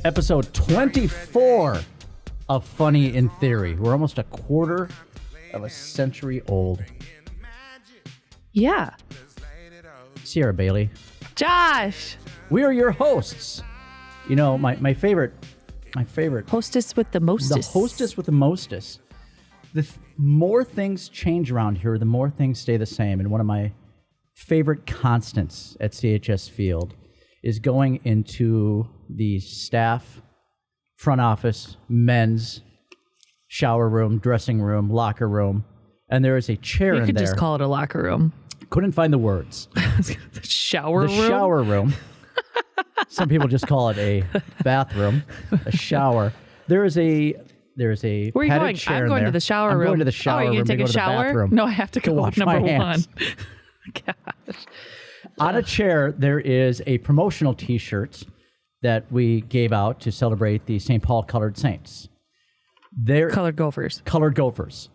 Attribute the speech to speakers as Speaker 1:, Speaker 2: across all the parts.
Speaker 1: Episode 24 of Funny in Theory. We're almost a quarter of a century old.
Speaker 2: Yeah.
Speaker 1: Sierra Bailey.
Speaker 2: Josh.
Speaker 1: We are your hosts. You know, my favorite.
Speaker 2: Hostess with the mostest.
Speaker 1: The hostess with the mostest. The more things change around here, the more things stay the same. And one of my favorite constants at CHS Field is going into the staff, front office, men's shower room, dressing room, locker room, and there is a chair in there.
Speaker 2: You could just call it a locker room.
Speaker 1: Couldn't find the words.
Speaker 2: The shower room?
Speaker 1: The shower room. Some people just call it a bathroom, a shower. There's a
Speaker 2: Where are you going?
Speaker 1: chair
Speaker 2: I'm going
Speaker 1: in there.
Speaker 2: to the shower room.
Speaker 1: I'm going to the shower room.
Speaker 2: Oh, you're going to take a shower? No, I have to go
Speaker 1: wash
Speaker 2: number
Speaker 1: my hands.
Speaker 2: 1. Gosh.
Speaker 1: On a chair, there is a promotional T-shirt that we gave out to celebrate the St. Paul Colored Saints.
Speaker 2: Colored Gophers.
Speaker 1: Colored Gophers.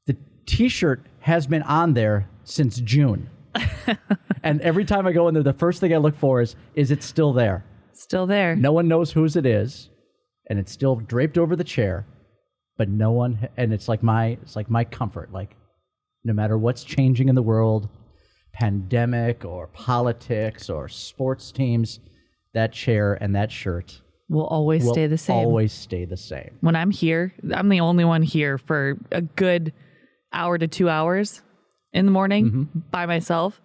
Speaker 1: The T-shirt has been on there since June. And every time I go in there, the first thing I look for is it still there?
Speaker 2: Still there.
Speaker 1: No one knows whose it is, and it's still draped over the chair, but no one, and it's like my comfort. Like, no matter what's changing in the world, pandemic or politics or sports teams, that chair and that shirt
Speaker 2: will always stay the same.
Speaker 1: Always stay the same.
Speaker 2: When I'm here, I'm the only one here for a good hour to 2 hours in the morning by myself.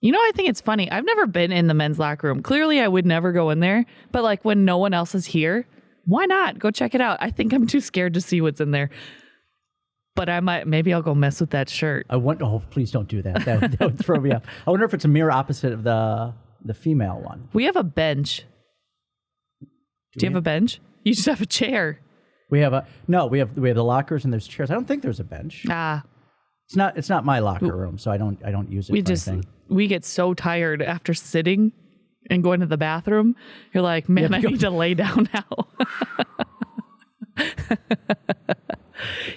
Speaker 2: You know, I think it's funny. I've never been in the men's locker room. Clearly, I would never go in there. But like when no one else is here, why not? Go check it out. I think I'm too scared to see what's in there. But maybe I'll go mess with that shirt.
Speaker 1: Oh, please don't do that. That would throw me off. I wonder if it's a mirror opposite of the female one.
Speaker 2: We have a bench. Do you have a bench? You just have a chair.
Speaker 1: We have the lockers and there's chairs. I don't think there's a bench. It's not my locker room, so I don't use it for anything.
Speaker 2: We get so tired after sitting and going to the bathroom. You're like, man, I need to lay down now.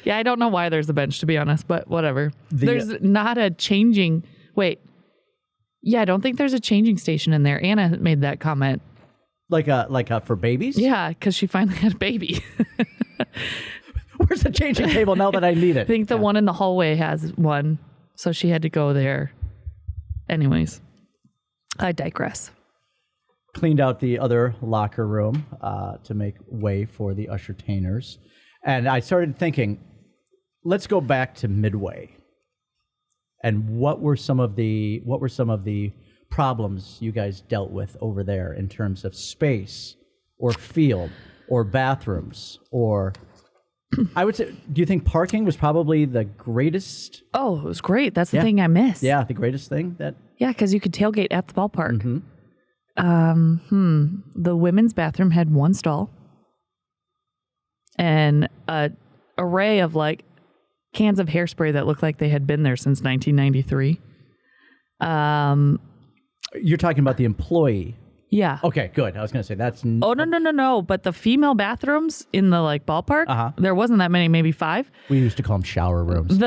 Speaker 2: Yeah, I don't know why there's a bench, to be honest, but whatever. There's not a changing... Wait. Yeah, I don't think there's a changing station in there. Anna made that comment.
Speaker 1: Like for babies?
Speaker 2: Yeah, because she finally had a baby.
Speaker 1: Where's the changing table now that I need it?
Speaker 2: I think the one in the hallway has one, so she had to go there. Anyways, I digress.
Speaker 1: Cleaned out the other locker room to make way for the ushertainers. And I started thinking, let's go back to Midway. And what were some of the problems you guys dealt with over there in terms of space or field or bathrooms or... I would say, do you think parking was probably the greatest?
Speaker 2: Oh, it was great. That's the thing I missed.
Speaker 1: Yeah, the greatest thing that...
Speaker 2: Yeah, because you could tailgate at the ballpark. The women's bathroom had one stall and an array of like cans of hairspray that looked like they had been there since 1993.
Speaker 1: You're talking about the employee.
Speaker 2: Yeah.
Speaker 1: Okay, good. I was going to say that's...
Speaker 2: Oh, no. But the female bathrooms in the like ballpark, there wasn't that many, maybe 5.
Speaker 1: We used to call them shower rooms.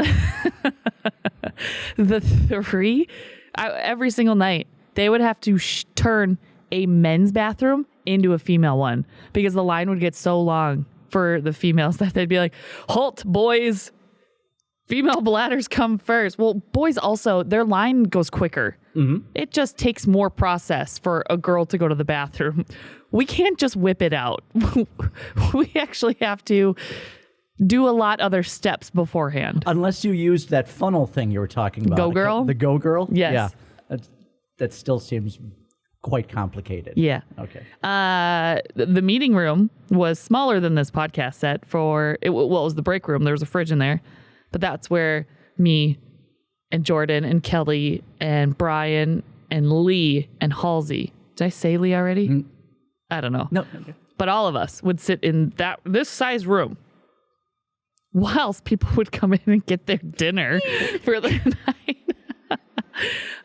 Speaker 2: The 3, every single night, they would have to turn a men's bathroom into a female one because the line would get so long for the females that they'd be like, halt, boys. Female bladders come first. Well, boys also, their line goes quicker. It just takes more process for a girl to go to the bathroom. We can't just whip it out. We actually have to do a lot other steps beforehand.
Speaker 1: Unless you used that funnel thing you were talking about.
Speaker 2: Go Girl?
Speaker 1: The Go Girl?
Speaker 2: Yes.
Speaker 1: Yeah. That still seems quite complicated.
Speaker 2: Yeah.
Speaker 1: Okay.
Speaker 2: The meeting room was smaller than this podcast set for, it was the break room. There was a fridge in there. But that's where me and Jordan and Kelly and Brian and Lee and Halsey. Did I say Lee already? I don't know.
Speaker 1: No. Okay.
Speaker 2: But all of us would sit in this size room whilst people would come in and get their dinner for the night.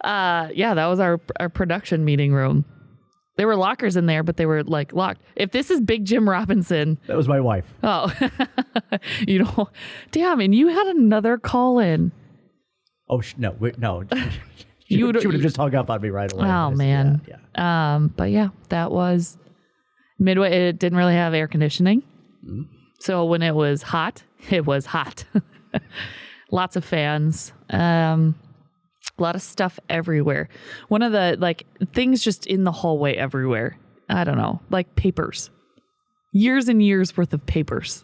Speaker 2: That was our production meeting room. There were lockers in there, but they were like locked. If this is Big Jim Robinson.
Speaker 1: That was my wife.
Speaker 2: Oh, damn. And you had another call in.
Speaker 1: Oh, no. She would have just hung up on me right away.
Speaker 2: Oh, man.
Speaker 1: Yeah.
Speaker 2: But yeah, that was, Midway, it didn't really have air conditioning. So when it was hot, it was hot. Lots of fans. A lot of stuff everywhere. One of the like things just in the hallway everywhere. I don't know, like papers. Years and years worth of papers.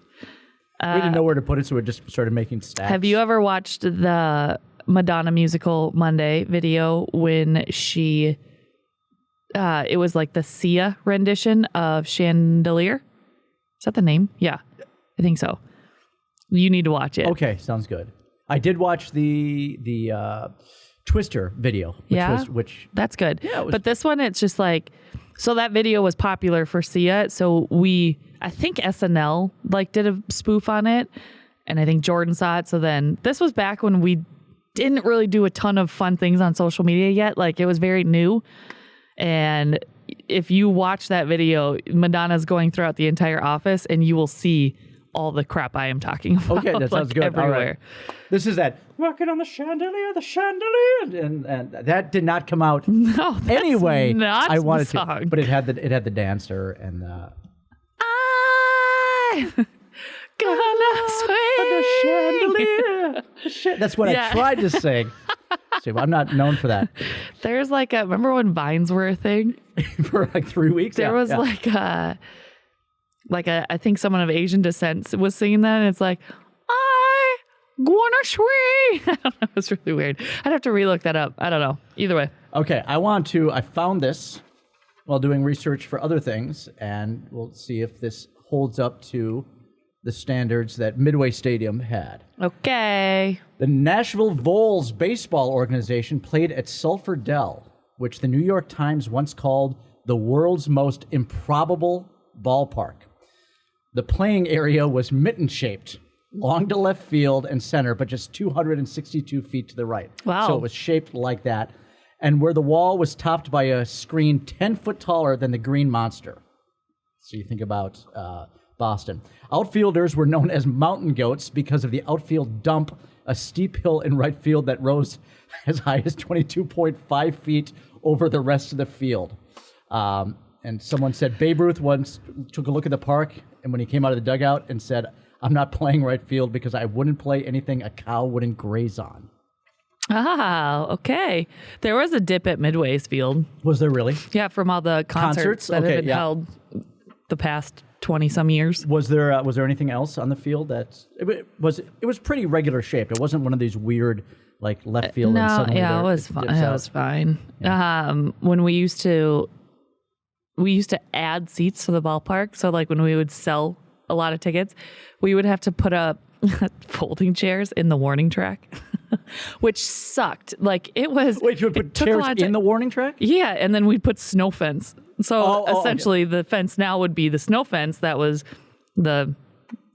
Speaker 1: We didn't know where to put it, so we just started making stacks.
Speaker 2: Have you ever watched the Madonna Musical Monday video when she, it was like the Sia rendition of Chandelier? Is that the name? Yeah, I think so. You need to watch it.
Speaker 1: Okay, sounds good. I did watch the Twister video. Which
Speaker 2: that's good.
Speaker 1: Yeah,
Speaker 2: but this one, it's just like, so that video was popular for Sia. So I think SNL like did a spoof on it, and I think Jordan saw it. So then this was back when we didn't really do a ton of fun things on social media yet. Like it was very new. And if you watch that video, Madonna's going throughout the entire office and you will see all the crap I am talking about.
Speaker 1: Okay, that sounds good.
Speaker 2: Everywhere.
Speaker 1: All right. This is that walking on the chandelier, and that did not come out.
Speaker 2: No, that's
Speaker 1: anyway.
Speaker 2: Not
Speaker 1: I wanted
Speaker 2: the song.
Speaker 1: to, but it had the dancer and
Speaker 2: I gonna swing.
Speaker 1: That's what I tried to sing. See, I'm not known for that.
Speaker 2: There's like remember when Vines were a thing?
Speaker 1: For like 3 weeks?
Speaker 2: There was like I think someone of Asian descent was singing that, and it's like, I wanna swing. I don't know, it was really weird. I'd have to relook that up. I don't know. Either way.
Speaker 1: Okay, I found this while doing research for other things, and we'll see if this holds up to the standards that Midway Stadium had.
Speaker 2: Okay.
Speaker 1: The Nashville Vols baseball organization played at Sulphur Dell, which the New York Times once called the world's most improbable ballpark. The playing area was mitten-shaped, long to left field and center, but just 262 feet to the right.
Speaker 2: Wow.
Speaker 1: So it was shaped like that. And where the wall was topped by a screen 10 foot taller than the Green Monster. So you think about Boston. Outfielders were known as mountain goats because of the outfield dump, a steep hill in right field that rose as high as 22.5 feet over the rest of the field. And someone said Babe Ruth once took a look at the park, and when he came out of the dugout and said, I'm not playing right field because I wouldn't play anything a cow wouldn't graze on.
Speaker 2: Ah, okay. There was a dip at Midway's field.
Speaker 1: Was there really?
Speaker 2: Yeah, from all the concerts that have been held the past 20-some years.
Speaker 1: Was there anything else on the field it was pretty regular shaped? It wasn't one of these weird like left field and suddenly
Speaker 2: it was fine. It was fine. Yeah. When we used to add seats to the ballpark, so like when we would sell a lot of tickets, we would have to put up folding chairs in the warning track, which sucked. Like it was.
Speaker 1: Wait, you would put chairs in the warning track?
Speaker 2: Yeah, and then we'd put snow fence. So essentially, the fence now would be the snow fence. That was the,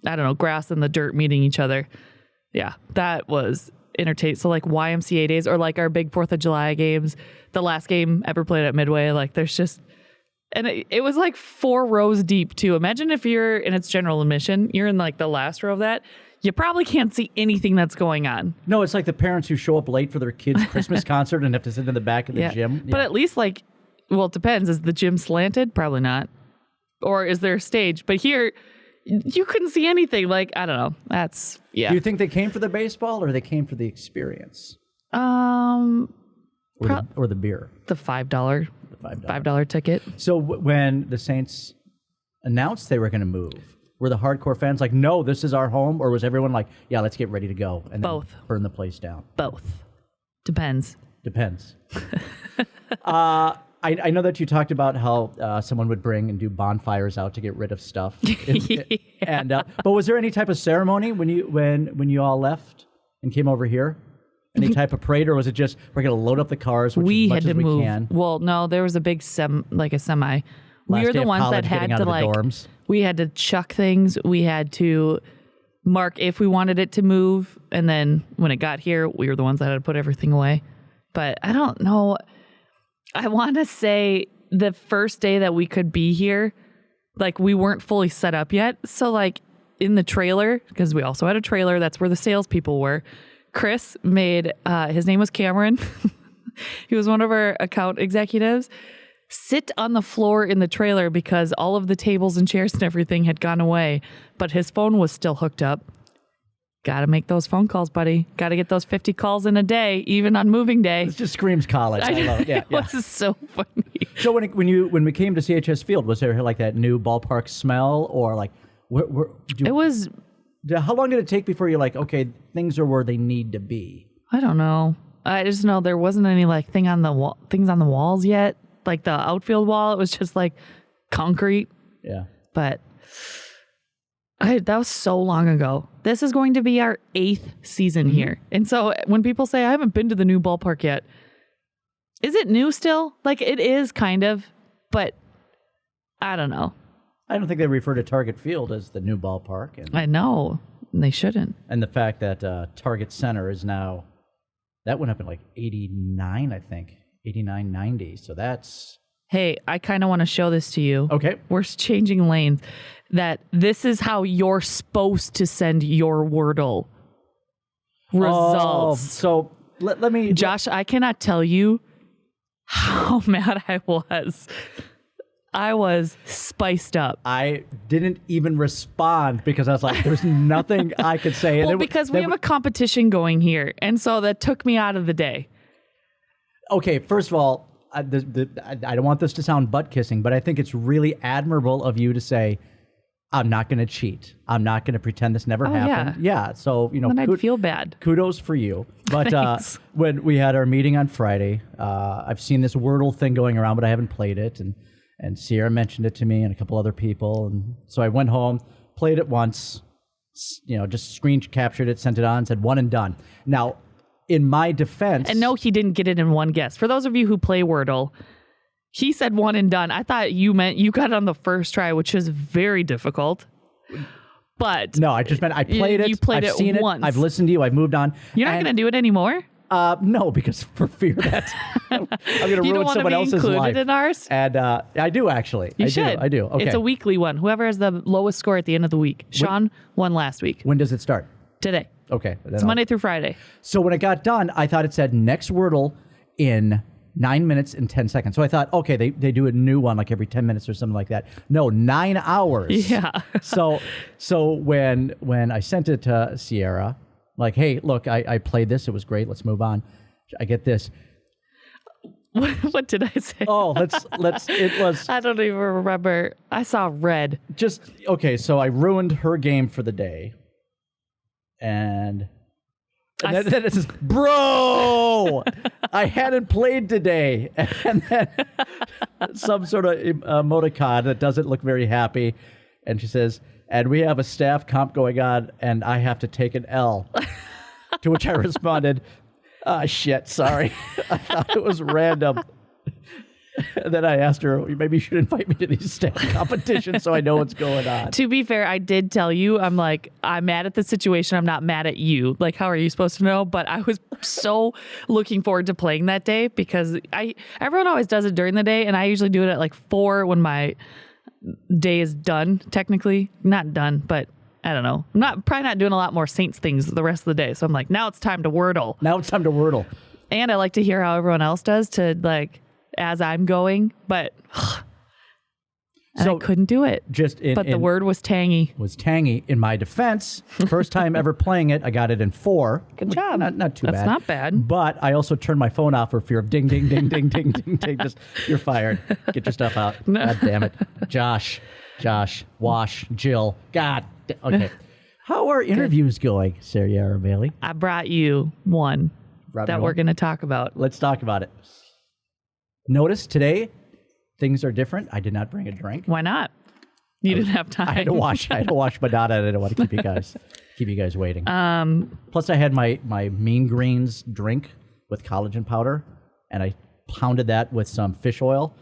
Speaker 2: I don't know, grass and the dirt meeting each other. Yeah, that was entertaining. So like YMCA days or like our big 4th of July games, the last game ever played at Midway, like there's just, and it was like 4 rows deep too. Imagine if you're in its general admission, you're in like the last row of that. You probably can't see anything that's going on.
Speaker 1: No, it's like the parents who show up late for their kids' Christmas concert and have to sit in the back of the gym. Yeah.
Speaker 2: But at least like, well, it depends. Is the gym slanted? Probably not. Or is there a stage? But here, you couldn't see anything. Like, I don't know. That's, yeah.
Speaker 1: Do you think they came for the baseball or they came for the experience?
Speaker 2: Or
Speaker 1: the beer?
Speaker 2: The $5. $5 ticket.
Speaker 1: So when the Saints announced they were going to move, were the hardcore fans like, no, this is our home? Or was everyone like, yeah, let's get ready to go and
Speaker 2: both
Speaker 1: then burn the place down?
Speaker 2: Both. Depends.
Speaker 1: I know that you talked about how someone would bring and do bonfires out to get rid of stuff. But was there any type of ceremony when you all left and came over here? Any type of parade, or was it just we're going to load up the cars, which
Speaker 2: we
Speaker 1: as much
Speaker 2: had to
Speaker 1: as we
Speaker 2: move.
Speaker 1: can?
Speaker 2: Well, no, there was a big semi.
Speaker 1: Last
Speaker 2: We were
Speaker 1: day
Speaker 2: the
Speaker 1: of
Speaker 2: ones that
Speaker 1: college,
Speaker 2: had
Speaker 1: getting out
Speaker 2: to
Speaker 1: of the
Speaker 2: like.
Speaker 1: dorms.
Speaker 2: We had to chuck things. We had to mark if we wanted it to move, and then when it got here, we were the ones that had to put everything away. But I don't know. I want to say the first day that we could be here, like we weren't fully set up yet. So like in the trailer, because we also had a trailer, that's where the salespeople were. Chris made, his name was Cameron. He was one of our account executives. sit on the floor in the trailer because all of the tables and chairs and everything had gone away, but his phone was still hooked up. Got to make those phone calls, buddy. Got to get those 50 calls in a day, even on moving day.
Speaker 1: It just screams college. I love it. Yeah, yeah.
Speaker 2: This is so funny.
Speaker 1: So when we came to CHS Field, was there like that new ballpark smell, or like
Speaker 2: It was.
Speaker 1: How long did it take before you're like, okay, things are where they need to be?
Speaker 2: I don't know. I just know there wasn't any like things on the walls yet, like the outfield wall. It was just like concrete.
Speaker 1: Yeah.
Speaker 2: But that was so long ago. This is going to be our 8th season here. And so when people say, I haven't been to the new ballpark yet, is it new still? Like, it is kind of, but I don't know.
Speaker 1: I don't think they refer to Target Field as the new ballpark. And,
Speaker 2: I know. They shouldn't.
Speaker 1: and the fact that Target Center is now, that went up in like 89, I think, 89, 90. So that's...
Speaker 2: Hey, I kind of want to show this to you.
Speaker 1: Okay.
Speaker 2: We're changing lanes. That this is how you're supposed to send your Wordle results.
Speaker 1: So let me...
Speaker 2: Josh, I cannot tell you how mad I was. I was spiced up.
Speaker 1: I didn't even respond because I was like, there's nothing I could say.
Speaker 2: Well, because we have a competition going here. And so that took me out of the day.
Speaker 1: Okay, first of all, I don't want this to sound butt-kissing, but I think it's really admirable of you to say, I'm not going to cheat. I'm not going to pretend this never happened. Yeah, so,
Speaker 2: Then I'd feel bad.
Speaker 1: Kudos for you. But when we had our meeting on Friday, I've seen this Wordle thing going around, but I haven't played it. And Sierra mentioned it to me and a couple other people. And so I went home, played it once, just screen captured it, sent it on, said one and done. Now, in my defense...
Speaker 2: And no, he didn't get it in one guess. For those of you who play Wordle, he said one and done. I thought you meant you got it on the first try, which is very difficult. But...
Speaker 1: No, I just meant I played it.
Speaker 2: You played
Speaker 1: I've seen
Speaker 2: once.
Speaker 1: it. I've listened to you. I've moved on.
Speaker 2: You're not going to do it anymore?
Speaker 1: No, because for fear that I'm going to ruin someone else's life.
Speaker 2: You don't want to be included in ours?
Speaker 1: And I do, actually.
Speaker 2: You should.
Speaker 1: I do. Okay.
Speaker 2: It's a weekly one. Whoever has the lowest score at the end of the week. Sean won last week.
Speaker 1: When does it start?
Speaker 2: Today.
Speaker 1: Okay.
Speaker 2: It's Monday through Friday.
Speaker 1: So when it got done, I thought it said next Wordle in 9 minutes and 10 seconds. So I thought, okay, they do a new one like every 10 minutes or something like that. No, 9 hours.
Speaker 2: Yeah.
Speaker 1: so when I sent it to Sierra, like, hey, look, I played this. It was great. Let's move on. I get this.
Speaker 2: What did I say?
Speaker 1: Oh, it was...
Speaker 2: I don't even remember. I saw red.
Speaker 1: Okay, so I ruined her game for the day. And then it says, bro, I hadn't played today. And then some sort of emoticon that doesn't look very happy. And she says, and we have a staff comp going on, and I have to take an L. To which I responded, shit, sorry. I thought it was random. And then I asked her, maybe you should invite me to these staff competitions so I know what's going on.
Speaker 2: To be fair, I did tell you, I'm mad at the situation. I'm not mad at you. Like, how are you supposed to know? But I was so looking forward to playing that day because everyone always does it during the day. And I usually do it at like 4 when my day is done, technically. Not done, but I don't know. I'm probably not doing a lot more Saints things the rest of the day. So I'm like, now it's time to Wordle. And I like to hear how everyone else does as I'm going, but I couldn't do it. But the word was tangy.
Speaker 1: In my defense, first time ever playing it, I got it in 4.
Speaker 2: Good job.
Speaker 1: Not too bad.
Speaker 2: That's not bad.
Speaker 1: But I also turned my phone off for fear of ding, ding, ding, ding, ding, ding, ding. Just, you're fired. Get your stuff out.
Speaker 2: No.
Speaker 1: God damn it. Josh, Wash, Jill. God. Okay. How are interviews going, Sarah Bailey?
Speaker 2: I brought you one that we're going to talk about.
Speaker 1: Let's talk about it. Notice today, things are different. I did not bring a drink.
Speaker 2: Why not? You didn't have time.
Speaker 1: I had to wash my data. I didn't want to keep you guys waiting. Plus, I had my Mean Greens drink with collagen powder, and I pounded that with some fish oil.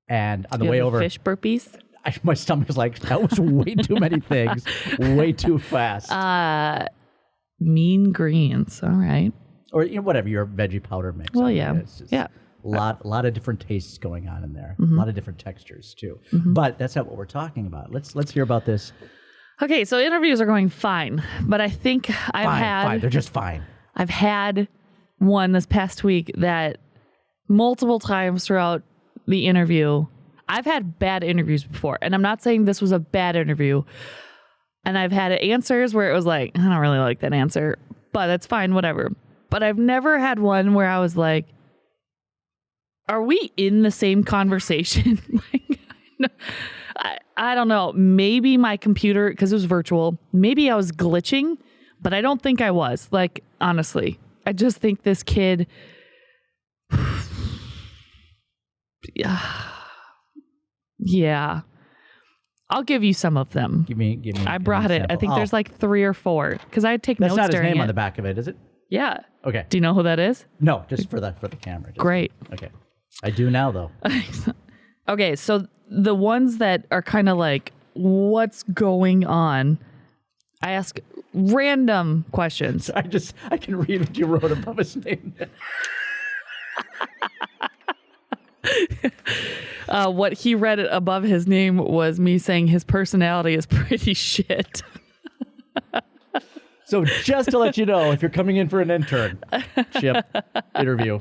Speaker 1: And on the way over,
Speaker 2: fish burpees.
Speaker 1: My stomach was like, that was way too many things, way too fast.
Speaker 2: Mean Greens. All right.
Speaker 1: Or whatever your veggie powder mix.
Speaker 2: Well, yeah.
Speaker 1: A lot of different tastes going on in there. A lot of different textures too. But that's not what we're talking about. Let's hear about this.
Speaker 2: Okay, so interviews are going fine, but I think
Speaker 1: fine. They're just fine.
Speaker 2: I've had one this past week that multiple times throughout the interview. I've had bad interviews before, and I'm not saying this was a bad interview. And I've had answers where it was like, I don't really like that answer, but that's fine, whatever. But I've never had one where I was like, are we in the same conversation? I don't know. Maybe my computer, because it was virtual, maybe I was glitching, but I don't think I was. Like, honestly, I just think this kid... Yeah. I'll give you some of them.
Speaker 1: Give me.
Speaker 2: I brought it. I think there's like 3 or 4 because I take notes during it.
Speaker 1: That's not his name on the back of it, is it?
Speaker 2: Yeah.
Speaker 1: Okay.
Speaker 2: Do you know who that is?
Speaker 1: No, just for the camera.
Speaker 2: Great.
Speaker 1: Okay. I do now, though.
Speaker 2: Okay, so the ones that are kind of like, what's going on? I ask random questions.
Speaker 1: I can read what you wrote above his name.
Speaker 2: What he read above his name was me saying his personality is pretty shit.
Speaker 1: So just to let you know, if you're coming in for an internship interview,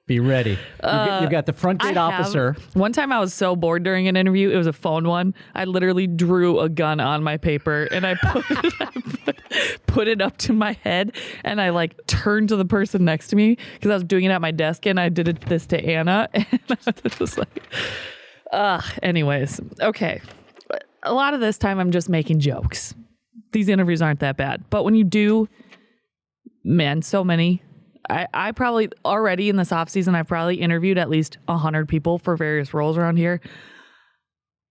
Speaker 1: be ready. You've got the front gate officer.
Speaker 2: One time I was so bored during an interview, it was a phone one. I literally drew a gun on my paper and I put it up to my head and I like turned to the person next to me because I was doing it at my desk and I did this to Anna and I was just like, anyways, okay. A lot of this time I'm just making jokes. These interviews aren't that bad, but when you do, man, so many. I probably already in this off season, I've probably interviewed at least 100 people for various roles around here.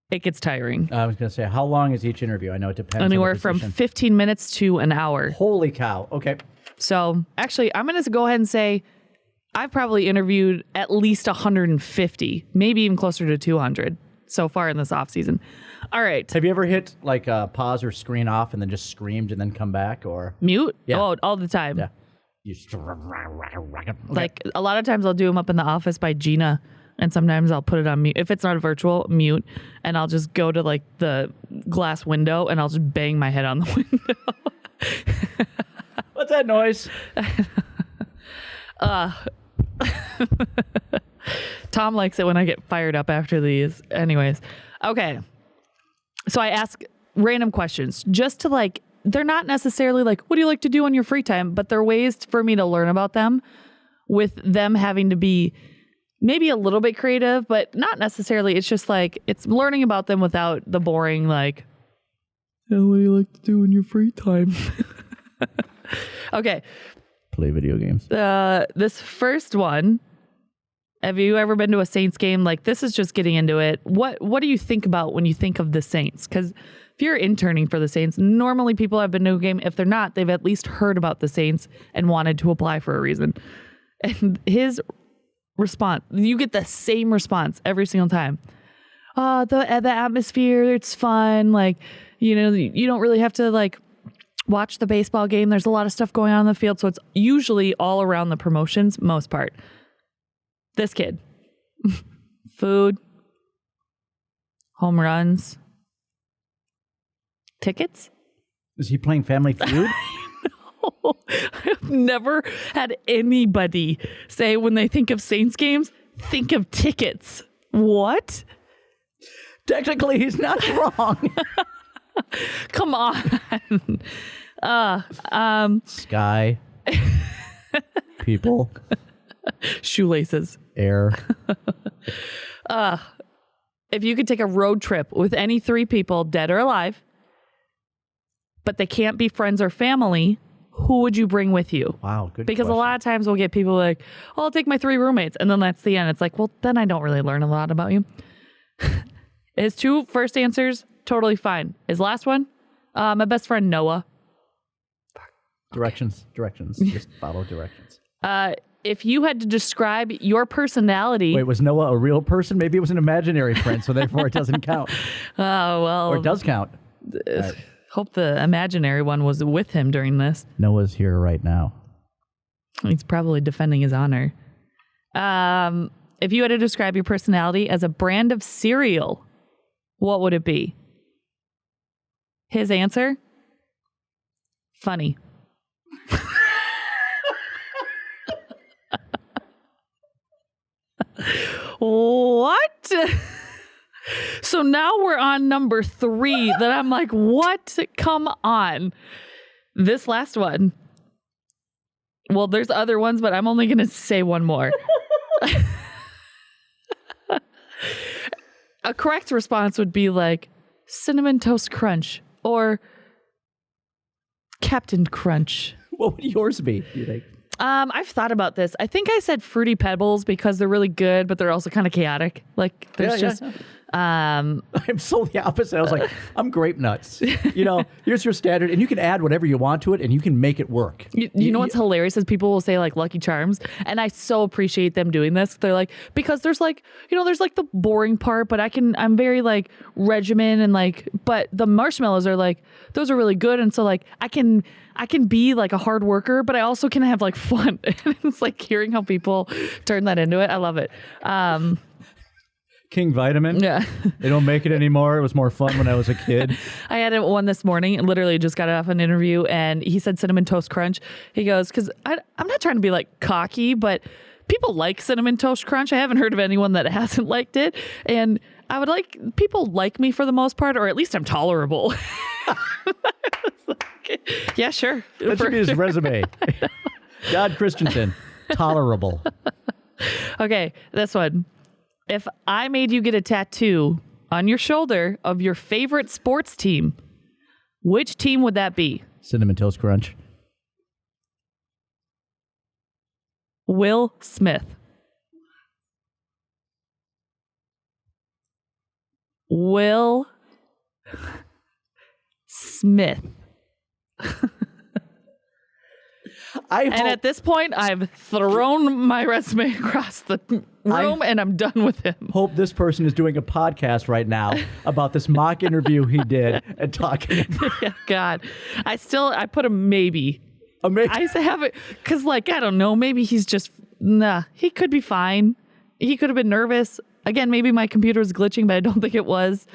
Speaker 2: It gets tiring.
Speaker 1: I was going to say, how long is each interview? I know it depends.
Speaker 2: Anywhere from 15 minutes to an hour.
Speaker 1: Holy cow. Okay.
Speaker 2: So actually, I'm going to go ahead and say I've probably interviewed at least 150, maybe even closer to 200 so far in this off season. All right.
Speaker 1: Have you ever hit like a pause or screen off and then just screamed and then come back or
Speaker 2: mute?
Speaker 1: Yeah.
Speaker 2: Oh, all the time.
Speaker 1: Yeah.
Speaker 2: Okay. Like a lot of times I'll do them up in the office by Gina and sometimes I'll put it on mute. If it's not a virtual, mute, and I'll just go to like the glass window and I'll just bang my head on the window.
Speaker 1: What's that noise?
Speaker 2: Tom likes it when I get fired up after these. Anyways. Okay. So I ask random questions just to like, they're not necessarily like, what do you like to do on your free time? But they're ways for me to learn about them with them having to be maybe a little bit creative, but not necessarily. It's just like, it's learning about them without the boring, like, oh, what do you like to do in your free time? Okay.
Speaker 1: Play video games.
Speaker 2: This first one, have you ever been to a Saints game? Like, this is just getting into it. What do you think about when you think of the Saints? Because if you're interning for the Saints, normally people have been to a game. If they're not, they've at least heard about the Saints and wanted to apply for a reason. And his response, you get the same response every single time. The atmosphere, it's fun. Like, you know, you don't really have to like watch the baseball game. There's a lot of stuff going on in the field. So it's usually all around the promotions, most part. This kid, food, home runs, tickets.
Speaker 1: Is he playing Family Feud?
Speaker 2: No, I've never had anybody say when they think of Saints games, think of tickets. What?
Speaker 1: Technically, he's not wrong.
Speaker 2: Come on.
Speaker 1: Sky. People.
Speaker 2: Shoelaces.
Speaker 1: Air.
Speaker 2: If you could take a road trip with any 3 people, dead or alive, but they can't be friends or family, who would you bring with you?
Speaker 1: Wow, good
Speaker 2: Because
Speaker 1: question.
Speaker 2: a lot of times we'll get people like, oh, I'll take my 3 roommates. And then that's the end. It's like, well, then I don't really learn a lot about you. His 2 first answers, totally fine. His last one, my best friend, Noah.
Speaker 1: Directions. Just follow directions.
Speaker 2: If you had to describe your personality...
Speaker 1: Wait, was Noah a real person? Maybe it was an imaginary friend, so therefore it doesn't count.
Speaker 2: Oh, well...
Speaker 1: Or it does count. Right.
Speaker 2: Hope the imaginary one was with him during this.
Speaker 1: Noah's here right now.
Speaker 2: He's probably defending his honor. If you had to describe your personality as a brand of cereal, what would it be? His answer? Funny. What? So now we're on number 3 that I'm like, what? Come on. This last one. Well, there's other ones, but I'm only going to say one more. A correct response would be like Cinnamon Toast Crunch or Captain Crunch.
Speaker 1: What would yours be, do you think?
Speaker 2: I've thought about this. I think I said Fruity Pebbles because they're really good, but they're also kind of chaotic. Like there's just
Speaker 1: I'm so the opposite. I was like, I'm grape nuts. You know, here's your standard, and you can add whatever you want to it, and you can make it work.
Speaker 2: You know what's hilarious is people will say like Lucky Charms, and I so appreciate them doing this. They're like, because there's like, there's like the boring part, but I'm very like regimen and like, but the marshmallows are like, those are really good, and so like I can be like a hard worker, but I also can have like fun. And it's like hearing how people turn that into it. I love it.
Speaker 1: King Vitamin.
Speaker 2: Yeah.
Speaker 1: They don't make it anymore. It was more fun when I was a kid.
Speaker 2: I had one this morning and literally just got it off an interview, and he said Cinnamon Toast Crunch. He goes, because I'm not trying to be like cocky, but people like Cinnamon Toast Crunch. I haven't heard of anyone that hasn't liked it. And I would like, people like me for the most part, or at least I'm tolerable. Yeah, sure.
Speaker 1: That should be his resume. God Christensen, tolerable.
Speaker 2: Okay, this one. If I made you get a tattoo on your shoulder of your favorite sports team, which team would that be?
Speaker 1: Cinnamon Toast Crunch.
Speaker 2: Will Smith. Will Smith. And at this point, I've thrown my resume across the room and I'm done with him.
Speaker 1: Hope this person is doing a podcast right now about this mock interview he did and talking about.
Speaker 2: Yeah, God. I put a maybe.
Speaker 1: A maybe?
Speaker 2: I have it because, like, I don't know. Maybe he's just, he could be fine. He could have been nervous. Again, maybe my computer was glitching, but I don't think it was.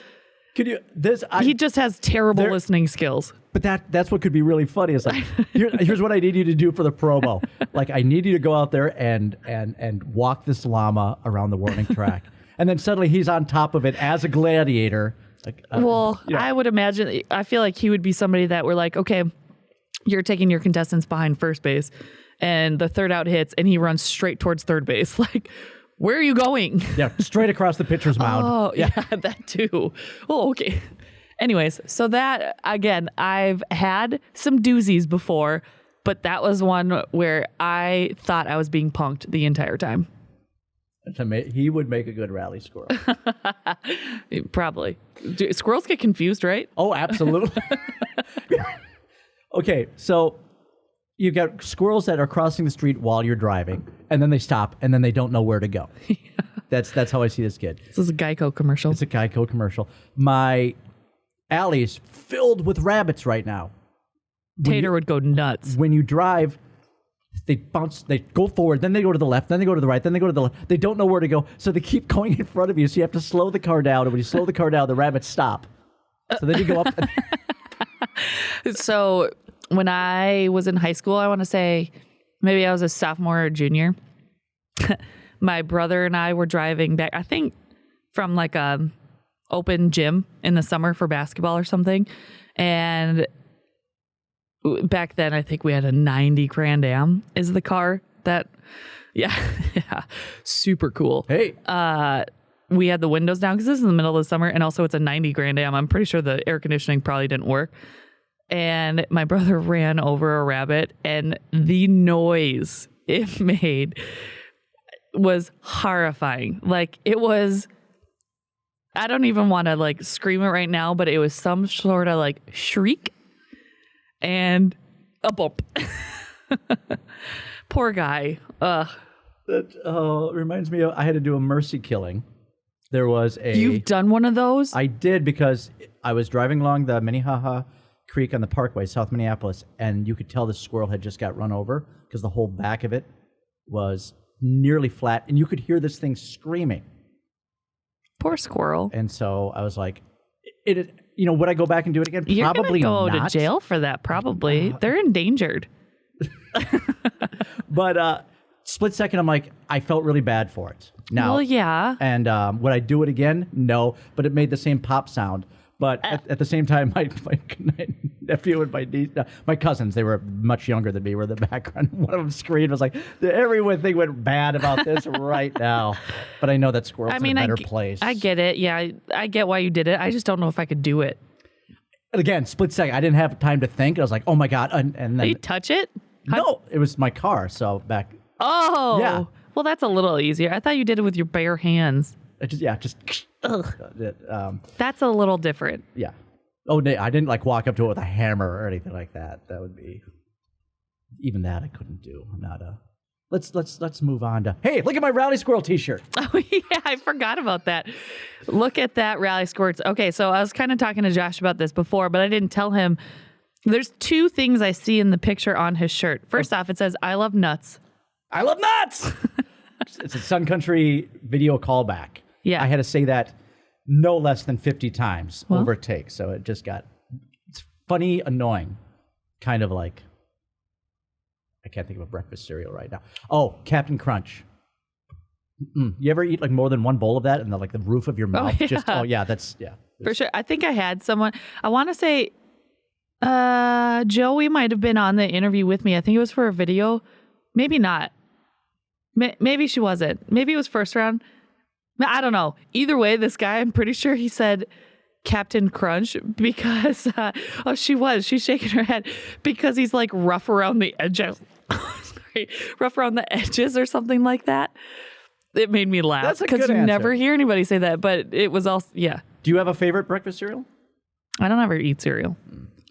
Speaker 2: He just has terrible listening skills.
Speaker 1: But that's what could be really funny. Is like, here's what I need you to do for the promo. Like, I need you to go out there and walk this llama around the warning track, and then suddenly he's on top of it as a gladiator. Like,
Speaker 2: I would imagine. I feel like he would be somebody that we're like, okay, you're taking your contestants behind first base, and the third out hits, and he runs straight towards third base, like. Where are you going?
Speaker 1: Yeah, straight across the pitcher's mound.
Speaker 2: Oh, yeah, that too. Oh, okay. Anyways, so that, again, I've had some doozies before, but that was one where I thought I was being punked the entire time.
Speaker 1: He would make a good rally squirrel.
Speaker 2: Probably. Squirrels get confused, right?
Speaker 1: Oh, absolutely. Okay, so you've got squirrels that are crossing the street while you're driving, and then they stop, and then they don't know where to go. Yeah. That's how I see this kid.
Speaker 2: This is a Geico commercial.
Speaker 1: It's a Geico commercial. My alley's filled with rabbits right now.
Speaker 2: Tater would go nuts.
Speaker 1: When you drive, they bounce, they go forward, then they go to the left, then they go to the right, then they go to the left. They don't know where to go, so they keep going in front of you, so you have to slow the car down, and when you slow the car down, the rabbits stop. So then you go up.
Speaker 2: So when I was in high school, I want to say maybe I was a sophomore or junior. My brother and I were driving back, I think from like a open gym in the summer for basketball or something. And back then, I think we had a 90 Grand Am is the car that, yeah, super cool.
Speaker 1: Hey.
Speaker 2: We had the windows down because this is in the middle of the summer. And also it's a 90 Grand Am. I'm pretty sure the air conditioning probably didn't work. And my brother ran over a rabbit, and the noise it made was horrifying. Like, it was, I don't even want to like scream it right now, but it was some sort of like shriek and a bump. Poor guy.
Speaker 1: That reminds me of, I had to do a mercy killing. There was a...
Speaker 2: You've done one of those?
Speaker 1: I did, because I was driving along the Minnehaha Creek on the Parkway, South Minneapolis, and you could tell the squirrel had just got run over because the whole back of it was nearly flat, and you could hear this thing screaming.
Speaker 2: Poor squirrel.
Speaker 1: And so I was like, would I go back and do it again?
Speaker 2: You're
Speaker 1: Probably
Speaker 2: gonna go
Speaker 1: not.
Speaker 2: to jail for that, probably. They're endangered.
Speaker 1: But split second, I'm like, I felt really bad for it. Now,
Speaker 2: Well, yeah.
Speaker 1: And would I do it again? No, but it made the same pop sound. But at the same time, my nephew and my niece, my cousins, they were much younger than me, were in the background. One of them screamed, was like, everything went bad about this right now. But I know that squirrel's in a better place.
Speaker 2: I get it. Yeah, I get why you did it. I just don't know if I could do it.
Speaker 1: And again, split second. I didn't have time to think. I was like, oh my God. And then.
Speaker 2: Did you touch it?
Speaker 1: No, it was my car. So back.
Speaker 2: Oh.
Speaker 1: Yeah.
Speaker 2: Well, that's a little easier. I thought you did it with your bare hands.
Speaker 1: Just.
Speaker 2: Ugh. That's a little different.
Speaker 1: Yeah. Oh, no, I didn't like walk up to it with a hammer or anything like that. That would be. Even that I couldn't do. I'm not a. Let's move on to. Hey, look at my Rally Squirrel T-shirt.
Speaker 2: Oh yeah, I forgot about that. Look at that Rally Squirts. Okay, so I was kind of talking to Josh about this before, but I didn't tell him. There's two things I see in the picture on his shirt. First off, it says "I love nuts."
Speaker 1: I love nuts. It's a Sun Country video callback.
Speaker 2: Yeah,
Speaker 1: I had to say that no less than 50 times over take. So it just got. It's funny, annoying, kind of like. I can't think of a breakfast cereal right now. Oh, Captain Crunch. You ever eat like more than one bowl of that and the roof of your mouth? That's.
Speaker 2: For sure. I think I had someone, I want to say, Joey might have been on the interview with me. I think it was for a video. Maybe not. Maybe she wasn't. Maybe it was first round. I don't know. Either way, this guy, I'm pretty sure he said Captain Crunch because, she's shaking her head because he's like rough around the edges. Sorry, rough around the edges or something like that. It made me laugh because you never hear anybody say that, but it was also, yeah.
Speaker 1: Do you have a favorite breakfast cereal?
Speaker 2: I don't ever eat cereal.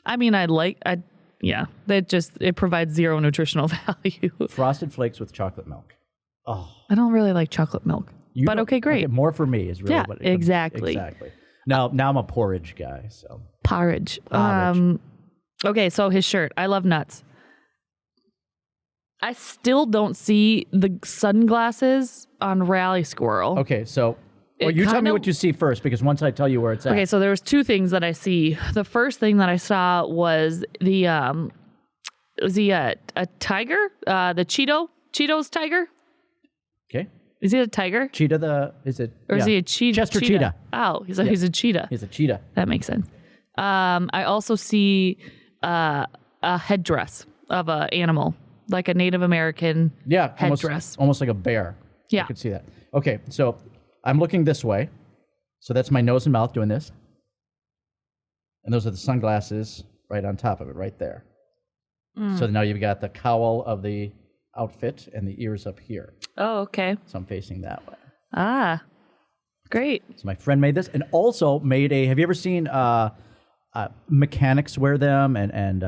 Speaker 2: I mean, it provides zero nutritional value.
Speaker 1: Frosted Flakes with chocolate milk. Oh,
Speaker 2: I don't really like chocolate milk, but okay, great.
Speaker 1: Okay, more for me is really what it comes.
Speaker 2: Exactly.
Speaker 1: Now I'm a porridge guy, so.
Speaker 2: Porridge. Okay, so his shirt. I love nuts. I still don't see the sunglasses on Rally Squirrel.
Speaker 1: Okay, so you tell me what you see first, because once I tell you where it's at.
Speaker 2: Okay, so there was two things that I see. The first thing that I saw was a tiger? The Cheetos tiger?
Speaker 1: Okay.
Speaker 2: Is he a tiger?
Speaker 1: Cheetah
Speaker 2: Is he a cheetah?
Speaker 1: Chester cheetah.
Speaker 2: Oh, he's a cheetah.
Speaker 1: He's a cheetah.
Speaker 2: That makes sense. I also see a headdress of an animal, like a Native American headdress.
Speaker 1: Almost like a bear.
Speaker 2: Yeah.
Speaker 1: I could see that. Okay, so I'm looking this way. So that's my nose and mouth doing this. And those are the sunglasses right on top of it, right there. So now you've got the cowl of the outfit and the ears up here.
Speaker 2: Oh, okay.
Speaker 1: So I'm facing that way.
Speaker 2: Ah, great.
Speaker 1: So my friend made this and also made have you ever seen mechanics wear them and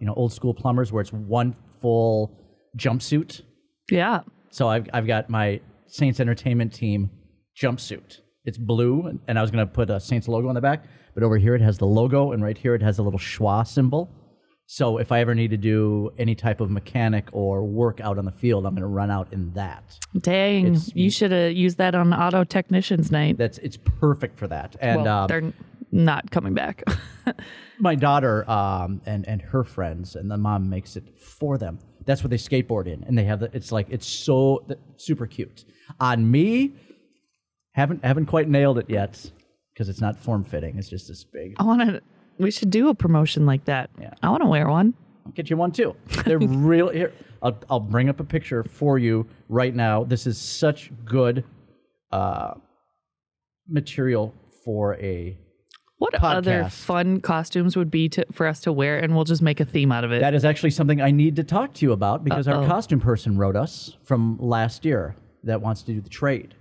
Speaker 1: old school plumbers where it's one full jumpsuit?
Speaker 2: Yeah.
Speaker 1: So I've got my Saints Entertainment Team jumpsuit. It's blue, and I was going to put a Saints logo on the back, but over here it has the logo, and right here it has a little schwa symbol. So if I ever need to do any type of mechanic or work out on the field, I'm going to run out in that.
Speaker 2: Dang, you should have used that on Auto Technicians Night.
Speaker 1: It's perfect for that. And
Speaker 2: they're not coming back.
Speaker 1: My daughter and her friends, and the mom makes it for them. That's what they skateboard in, and they have it's so super cute. On me, haven't quite nailed it yet because it's not form fitting. It's just this big.
Speaker 2: We should do a promotion like that.
Speaker 1: Yeah.
Speaker 2: I want to wear one.
Speaker 1: I'll get you one too. They're real. Here, I'll bring up a picture for you right now. This is such good material for a
Speaker 2: What
Speaker 1: podcast.
Speaker 2: Other fun costumes would be for us to wear, and we'll just make a theme out of it?
Speaker 1: That is actually something I need to talk to you about because our costume person wrote us from last year that wants to do the trade.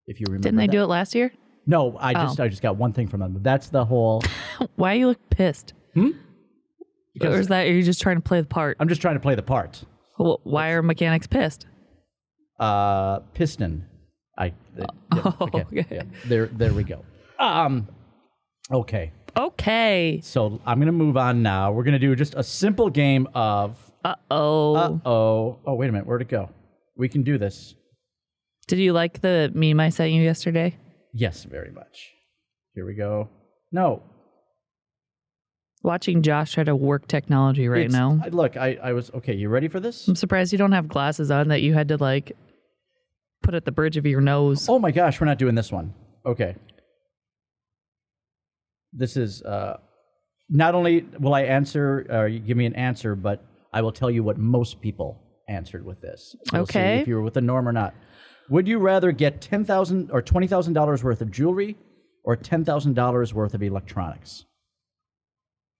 Speaker 1: If you remember,
Speaker 2: didn't they do it last year?
Speaker 1: No, I just got one thing from them. That's the whole.
Speaker 2: Why you look pissed? Or is that are you just trying to play the part?
Speaker 1: I'm just trying to play the part.
Speaker 2: Well, why are mechanics pissed?
Speaker 1: Piston. Okay. Yeah, there we go. Okay.
Speaker 2: Okay.
Speaker 1: So I'm gonna move on now. We're gonna do just a simple game of. Oh, wait a minute. Where'd it go? We can do this.
Speaker 2: Did you like the meme I sent you yesterday?
Speaker 1: Yes, very much. Here we go. No.
Speaker 2: Watching Josh try to work technology now.
Speaker 1: Look, I was okay. You ready for this?
Speaker 2: I'm surprised you don't have glasses on that you had to like put at the bridge of your nose.
Speaker 1: Oh my gosh, we're not doing this one. Okay. This is not only will I answer, or you give me an answer, but I will tell you what most people answered with this. We'll see if you were with the norm or not. Would you rather get $10,000 or $20,000 worth of jewelry or $10,000 worth of electronics?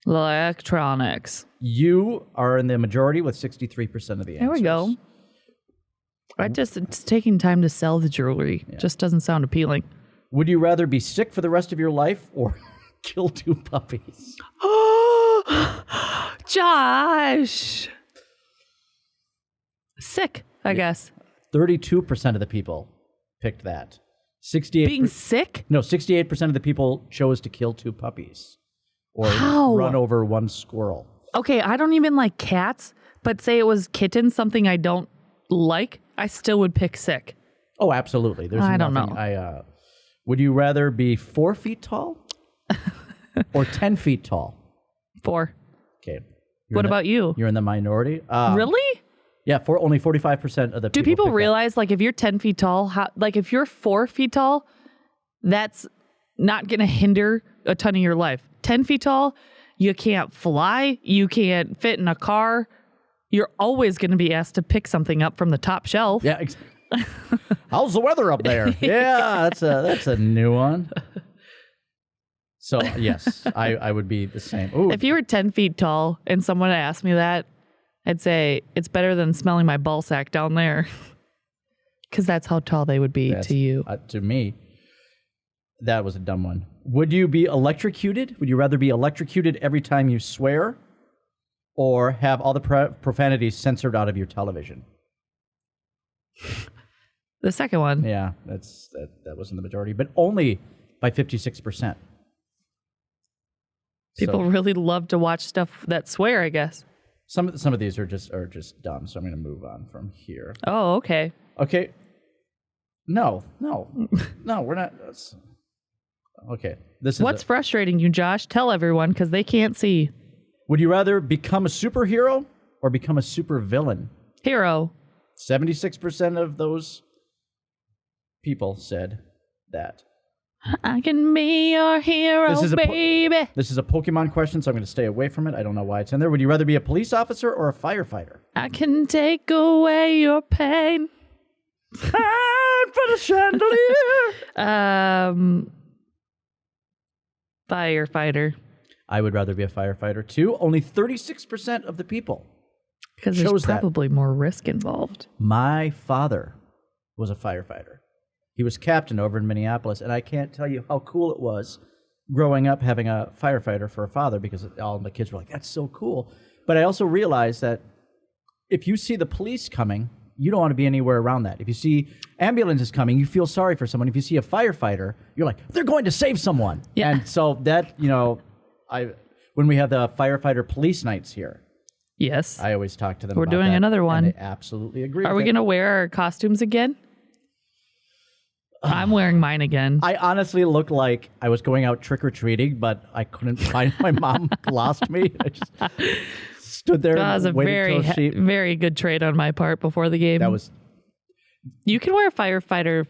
Speaker 2: Electronics.
Speaker 1: You are in the majority with 63% of the answers.
Speaker 2: There we go. It's taking time to sell the jewelry. Yeah. Just doesn't sound appealing.
Speaker 1: Would you rather be sick for the rest of your life or kill 2 puppies?
Speaker 2: Oh, Josh. Sick, I guess.
Speaker 1: 32% of the people picked that. 68
Speaker 2: Being sick?
Speaker 1: No, 68% of the people chose to kill 2 puppies or run over 1 squirrel.
Speaker 2: Okay, I don't even like cats, but say it was kittens, something I don't like, I still would pick sick.
Speaker 1: Oh, absolutely.
Speaker 2: I don't know.
Speaker 1: Would you rather be 4 feet tall or 10 feet tall?
Speaker 2: 4.
Speaker 1: Okay.
Speaker 2: What about you?
Speaker 1: You're in the minority.
Speaker 2: Really?
Speaker 1: Yeah, only 45% of the people.
Speaker 2: Do people realize, like, if you're 10 feet tall, if you're 4 feet tall, that's not going to hinder a ton of your life. 10 feet tall, you can't fly, you can't fit in a car. You're always going to be asked to pick something up from the top shelf.
Speaker 1: Yeah. How's the weather up there? Yeah, that's a new one. So, yes, I would be the same. Ooh.
Speaker 2: If you were 10 feet tall and someone asked me that, I'd say it's better than smelling my ball sack down there. Because that's how tall they would be to you.
Speaker 1: To me, that was a dumb one. Would you be electrocuted? Would you rather be electrocuted every time you swear or have all the profanities censored out of your television?
Speaker 2: The second one.
Speaker 1: Yeah, that was in the majority, but only by 56%.
Speaker 2: People really love to watch stuff that swear, I guess.
Speaker 1: Some of these are just dumb, so I'm going to move on from here.
Speaker 2: Oh, okay.
Speaker 1: Okay. No, we're not. Okay.
Speaker 2: What's frustrating you, Josh? Tell everyone, because they can't see.
Speaker 1: Would you rather become a superhero or become a supervillain?
Speaker 2: Hero.
Speaker 1: 76% of those people said that.
Speaker 2: I can be your hero, baby.
Speaker 1: This is a Pokemon question, so I'm going to stay away from it. I don't know why it's in there. Would you rather be a police officer or a firefighter?
Speaker 2: I can take away your pain.
Speaker 1: Time for the chandelier.
Speaker 2: Firefighter.
Speaker 1: I would rather be a firefighter too. Only 36% of the people.
Speaker 2: Because there's probably more risk involved.
Speaker 1: My father was a firefighter. He was captain over in Minneapolis, and I can't tell you how cool it was growing up having a firefighter for a father, because all the kids were like, that's so cool. But I also realized that if you see the police coming, you don't want to be anywhere around that. If you see ambulances coming, you feel sorry for someone. If you see a firefighter, you're like, they're going to save someone. Yeah. And so that, when we have the firefighter police nights here,
Speaker 2: yes,
Speaker 1: I always talk to them
Speaker 2: We're
Speaker 1: about
Speaker 2: doing
Speaker 1: that,
Speaker 2: another one.
Speaker 1: And they absolutely agree.
Speaker 2: Are we going to wear our costumes again? I'm wearing mine again.
Speaker 1: I honestly look like I was going out trick-or-treating, but I couldn't find my mom lost me. I just stood there
Speaker 2: that was
Speaker 1: and
Speaker 2: a very good trade on my part before the game.
Speaker 1: That was.
Speaker 2: You can wear a firefighter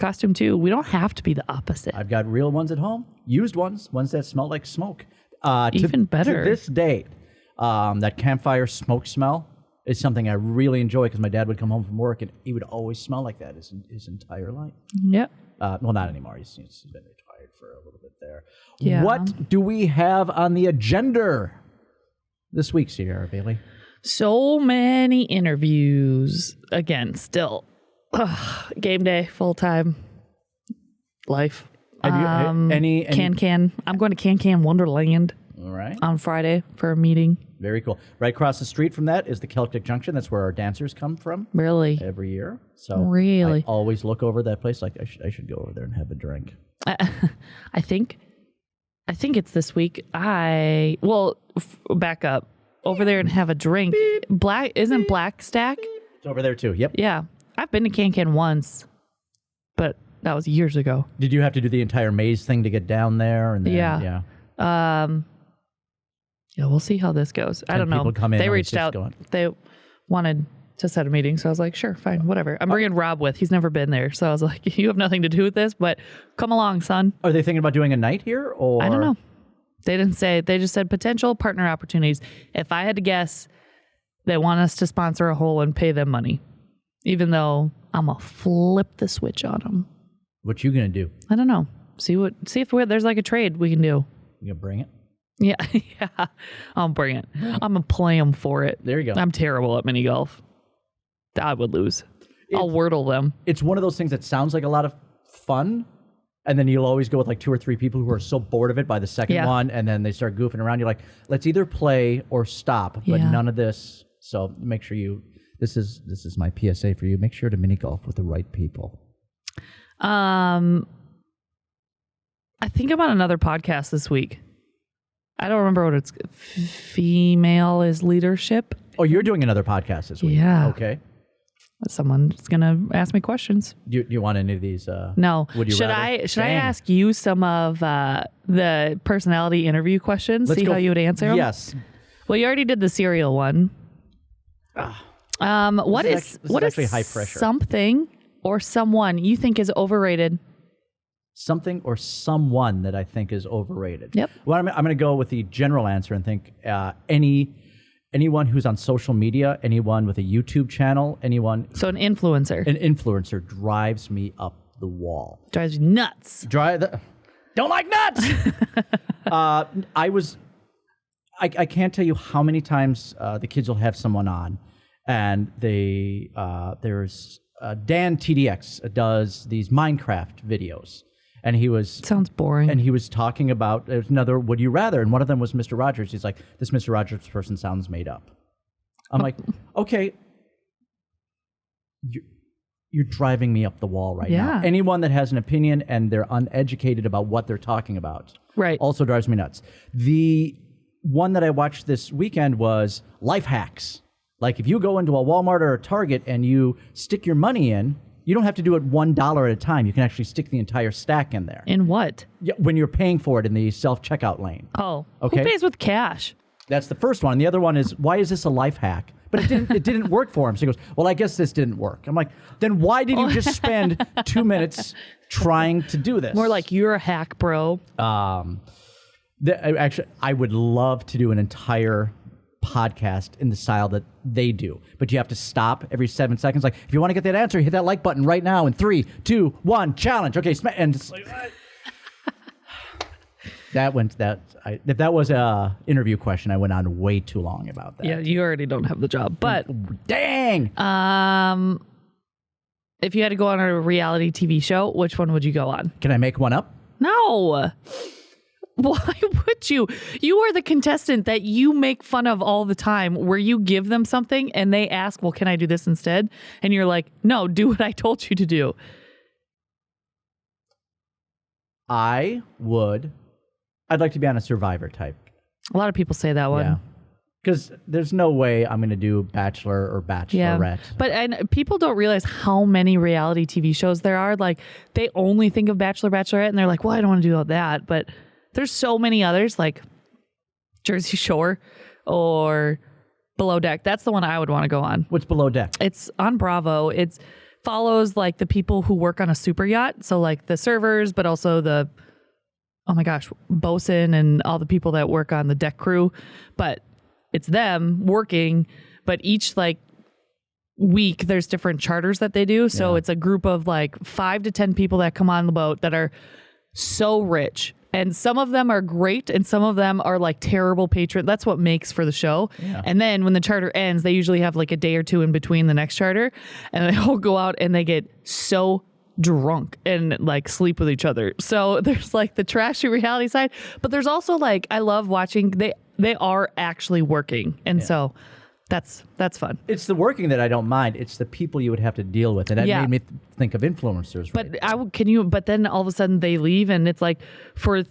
Speaker 2: costume too. We don't have to be the opposite.
Speaker 1: I've got real ones at home, used ones that smell like smoke.
Speaker 2: Even better.
Speaker 1: To this day, that campfire smoke smell is something I really enjoy, because my dad would come home from work and he would always smell like that his entire life.
Speaker 2: Yep.
Speaker 1: Well, not anymore. He's been retired for a little bit there.
Speaker 2: Yeah.
Speaker 1: What do we have on the agenda this week, Sierra Bailey?
Speaker 2: So many interviews. Again, still. Game day, full-time life.
Speaker 1: Any
Speaker 2: Can. I'm going to Can Wonderland.
Speaker 1: All right.
Speaker 2: On Friday for a meeting.
Speaker 1: Very cool. Right across the street from that is the Celtic Junction. That's where our dancers come from.
Speaker 2: Really?
Speaker 1: Every year. So
Speaker 2: really?
Speaker 1: I always look over that place like I should go over there and have a drink.
Speaker 2: I think it's this week. Back up. Over there and have a drink. Isn't Black Stack?
Speaker 1: It's over there too. Yep.
Speaker 2: Yeah. I've been to Can once, but that was years ago.
Speaker 1: Did you have to do the entire maze thing to get down there? And then,
Speaker 2: yeah. Yeah, we'll see how this goes. I don't know.
Speaker 1: people come in
Speaker 2: They
Speaker 1: on
Speaker 2: reached
Speaker 1: 6
Speaker 2: out.
Speaker 1: going.
Speaker 2: They wanted to set a meeting, so I was like, sure, fine, whatever. I'm bringing Rob with. He's never been there, so I was like, you have nothing to do with this, but come along, son.
Speaker 1: Are they thinking about doing a night here, or
Speaker 2: I don't know. They didn't say. They just said potential partner opportunities. If I had to guess, they want us to sponsor a hole and pay them money, even though I'm gonna flip the switch on them.
Speaker 1: What you gonna do?
Speaker 2: I don't know. See if there's like a trade we can do.
Speaker 1: You gonna bring it?
Speaker 2: Yeah, yeah. I'll bring it. I'm gonna play them for it.
Speaker 1: There you go.
Speaker 2: I'm terrible at mini golf. I would lose. I'll Wordle them.
Speaker 1: It's one of those things that sounds like a lot of fun, and then you'll always go with like 2 or 3 people who are so bored of it by the second one, and then they start goofing around. You're like, let's either play or stop, but none of this. So make sure this is my PSA for you. Make sure to mini golf with the right people.
Speaker 2: I think I'm on another podcast this week. I don't remember what it's. Female is leadership.
Speaker 1: Oh, you're doing another podcast this week.
Speaker 2: Yeah.
Speaker 1: Okay.
Speaker 2: Someone's gonna ask me questions.
Speaker 1: Do you want any of these?
Speaker 2: No.
Speaker 1: Would you
Speaker 2: should
Speaker 1: rather?
Speaker 2: I ask you some of the personality interview questions? See how you would answer them.
Speaker 1: Yes.
Speaker 2: Well, you already did the cereal one. What is
Speaker 1: actually high pressure.
Speaker 2: Something or someone you think is overrated?
Speaker 1: Something or someone that I think is overrated.
Speaker 2: Yep.
Speaker 1: Well, I'm going to go with the general answer and think anyone who's on social media, anyone with a YouTube channel, anyone.
Speaker 2: So an influencer.
Speaker 1: An influencer drives me up the wall.
Speaker 2: Drives you nuts.
Speaker 1: Don't like nuts. I can't tell you how many times the kids will have someone on, and there's Dan TDX does these Minecraft videos. And he was...
Speaker 2: Sounds boring.
Speaker 1: And he was talking about, there's another Would You Rather, and one of them was Mr. Rogers. He's like, this Mr. Rogers person sounds made up. I'm like, okay, you're driving me up the wall right now. Anyone that has an opinion and they're uneducated about what they're talking about also drives me nuts. The one that I watched this weekend was life hacks. Like if you go into a Walmart or a Target and you stick your money in, you don't have to do it $1 at a time. You can actually stick the entire stack in there.
Speaker 2: In what?
Speaker 1: Yeah, when you're paying for it in the self-checkout lane.
Speaker 2: Oh,
Speaker 1: okay.
Speaker 2: Who pays with cash?
Speaker 1: That's the first one. And the other one is, why is this a life hack? But it didn't work for him. So he goes, well, I guess this didn't work. I'm like, then why did you just spend 2 minutes trying to do this?
Speaker 2: More like you're a hack, bro.
Speaker 1: Actually, I would love to do an entire podcast in the style that they do, but you have to stop every 7 seconds. Like, if you want to get that answer, hit that like button right now in 3, 2, 1, challenge. Okay, and just like, if that was a interview question, I went on way too long about that.
Speaker 2: Yeah, you already don't have the job, but
Speaker 1: dang.
Speaker 2: If you had to go on a reality TV show, which one would you go on?
Speaker 1: Can I make one up?
Speaker 2: No. Why would you? You are the contestant that you make fun of all the time, where you give them something and they ask, well, can I do this instead? And you're like, no, do what I told you to do.
Speaker 1: I'd like to be on a Survivor type.
Speaker 2: A lot of people say that one.
Speaker 1: Yeah. Because there's no way I'm going to do Bachelor or Bachelorette.
Speaker 2: Yeah. But people don't realize how many reality TV shows there are. Like, they only think of Bachelor, Bachelorette, and they're like, well, I don't want to do all that. But there's so many others, like Jersey Shore or Below Deck. That's the one I would want to go on.
Speaker 1: What's Below Deck?
Speaker 2: It's on Bravo. It follows like the people who work on a super yacht. So like the servers, but also the, oh my gosh, bosun and all the people that work on the deck crew. But it's them working, but each like week there's different charters that they do. So it's a group of like 5 to 10 people that come on the boat that are so rich. And some of them are great, and some of them are like terrible patrons. That's what makes for the show. Yeah. And then when the charter ends, they usually have like a day or two in between the next charter, and they all go out and they get so drunk and like sleep with each other. So there's like the trashy reality side, but there's also like, I love watching, they are actually working. And so that's fun.
Speaker 1: It's the working that I don't mind. It's the people you would have to deal with. And that made me think of influencers.
Speaker 2: But but then all of a sudden they leave, and it's like for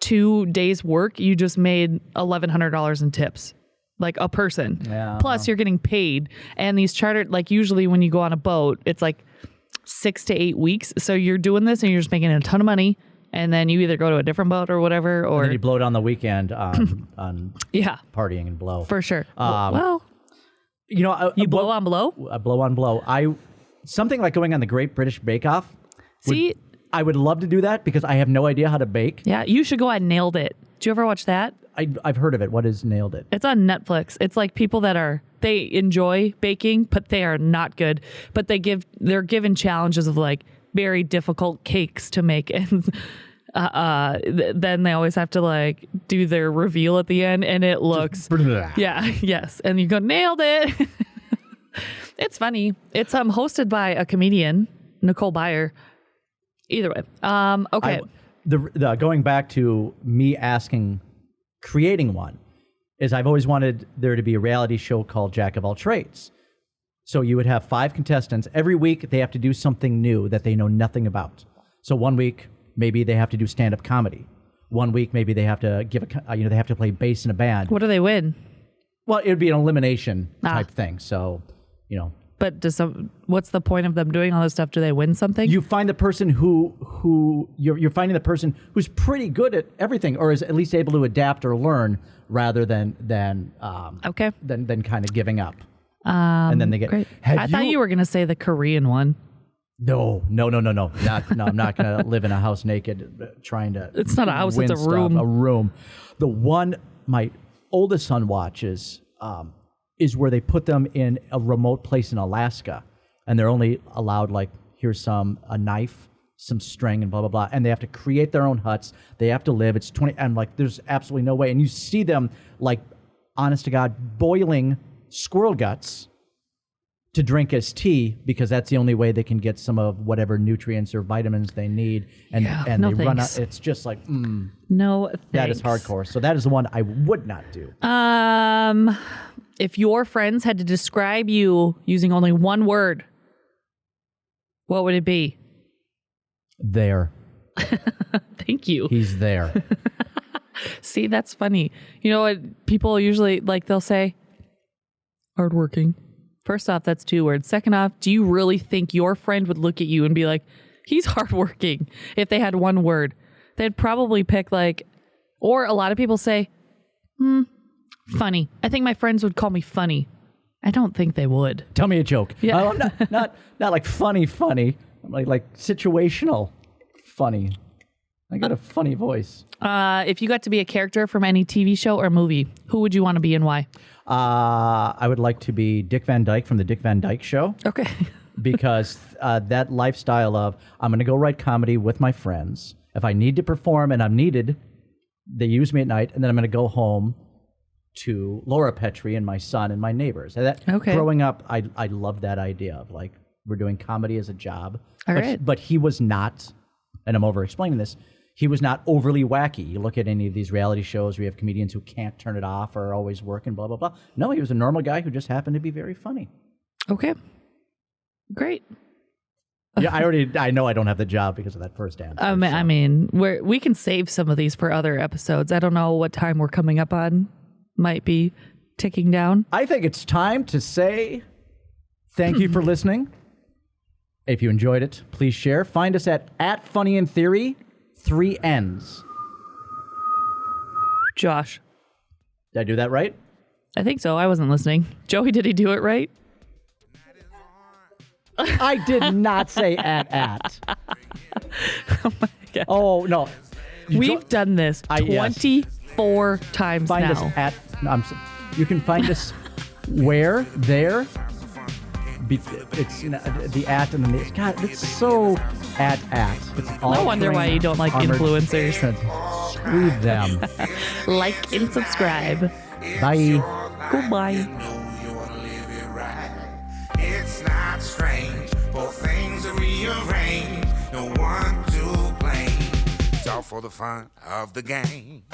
Speaker 2: 2 days work, you just made $1,100 in tips. Like a person. Yeah. Plus you're getting paid. And these chartered, like usually when you go on a boat, it's like 6 to 8 weeks. So you're doing this and you're just making a ton of money. and then you either go to a different boat or whatever, or
Speaker 1: And then you blow it on the weekend on
Speaker 2: yeah,
Speaker 1: partying and blow.
Speaker 2: for sure.
Speaker 1: You know,
Speaker 2: you blow on blow.
Speaker 1: blow on blow. Something like going on the Great British Bake Off.
Speaker 2: See,
Speaker 1: I would love to do that because I have no idea how to bake.
Speaker 2: yeah, you should go on Nailed It. Did you ever watch that?
Speaker 1: I've heard of it. What is Nailed It?
Speaker 2: It's on Netflix. It's like people that they enjoy baking, but they are not good. But they're given challenges of like very difficult cakes to make, and then they always have to like do their reveal at the end, and it looks yes, and you go nailed it. It's funny. It's hosted by a comedian, Nicole Byer. Either way, okay.
Speaker 1: The going back to me creating one, is I've always wanted there to be a reality show called Jack of All Trades. So you would have 5 contestants. Every week they have to do something new that they know nothing about. So one week maybe they have to do stand-up comedy. One week maybe they have to they have to play bass in a band.
Speaker 2: What do they win?
Speaker 1: Well, it would be an elimination type thing. So,
Speaker 2: But what's the point of them doing all this stuff? Do they win something?
Speaker 1: you find the person you're finding the person who's pretty good at everything, or is at least able to adapt or learn, rather than kind of giving up. And then they get.
Speaker 2: Great. I thought you were going to say the Korean one.
Speaker 1: No. I'm not going to live in a house naked trying to.
Speaker 2: It's not a house;
Speaker 1: win
Speaker 2: it's a room.
Speaker 1: Stuff. A room. The one my oldest son watches is where they put them in a remote place in Alaska, and they're only allowed here's a knife, some string, and blah blah blah, and they have to create their own huts. They have to live. It's 20, and there's absolutely no way. And you see them honest to God, boiling squirrel guts to drink as tea, because that's the only way they can get some of whatever nutrients or vitamins they need. And
Speaker 2: no
Speaker 1: they
Speaker 2: thanks.
Speaker 1: run out. It's just
Speaker 2: no,
Speaker 1: that is hardcore. So that is the one I would not do.
Speaker 2: If your friends had to describe you using only one word, what would it be?
Speaker 1: There.
Speaker 2: Thank you.
Speaker 1: He's there.
Speaker 2: See, that's funny. You know what people usually they'll say? Hardworking. First off, that's 2 words. Second off, do you really think your friend would look at you and be like, he's hardworking? If they had one word, they'd probably pick or a lot of people say, funny. I think my friends would call me funny. I don't think they would.
Speaker 1: Tell me a joke.
Speaker 2: Yeah.
Speaker 1: Not like funny. Like situational funny. I got a funny voice.
Speaker 2: If you got to be a character from any TV show or movie, who would you want to be and why?
Speaker 1: I would like to be Dick Van Dyke from the Dick Van Dyke Show.
Speaker 2: Okay.
Speaker 1: Because that lifestyle of, I'm going to go write comedy with my friends. If I need to perform and I'm needed, they use me at night, and then I'm going to go home to Laura Petrie and my son and my neighbors. And growing up, I loved that idea of we're doing comedy as a job. But he was not, and I'm over-explaining this, he was not overly wacky. You look at any of these reality shows where you have comedians who can't turn it off or are always working, blah, blah, blah. No, he was a normal guy who just happened to be very funny.
Speaker 2: Okay. Great.
Speaker 1: Yeah, I know I don't have the job because of that first answer.
Speaker 2: I mean, we can save some of these for other episodes. I don't know what time we're coming up on. Might be ticking down.
Speaker 1: I think it's time to say thank you for listening. If you enjoyed it, please share. Find us at Funny in Theory, 3 N's.
Speaker 2: Josh.
Speaker 1: Did I do that right?
Speaker 2: I think so. I wasn't listening. Joey, did he do it right?
Speaker 1: I did not say at.
Speaker 2: Oh my God.
Speaker 1: Oh, no.
Speaker 2: We've done this 24 times
Speaker 1: find
Speaker 2: now.
Speaker 1: Us at. No, you can find us where? There? It's the at and then the. God, it's so at. It's all
Speaker 2: No wonder why you don't like influencers.
Speaker 1: Screw them.
Speaker 2: Like and subscribe.
Speaker 1: Bye.
Speaker 2: Goodbye.
Speaker 3: It's not strange, both things are rearranged. No one to blame. It's all for the fun of the game.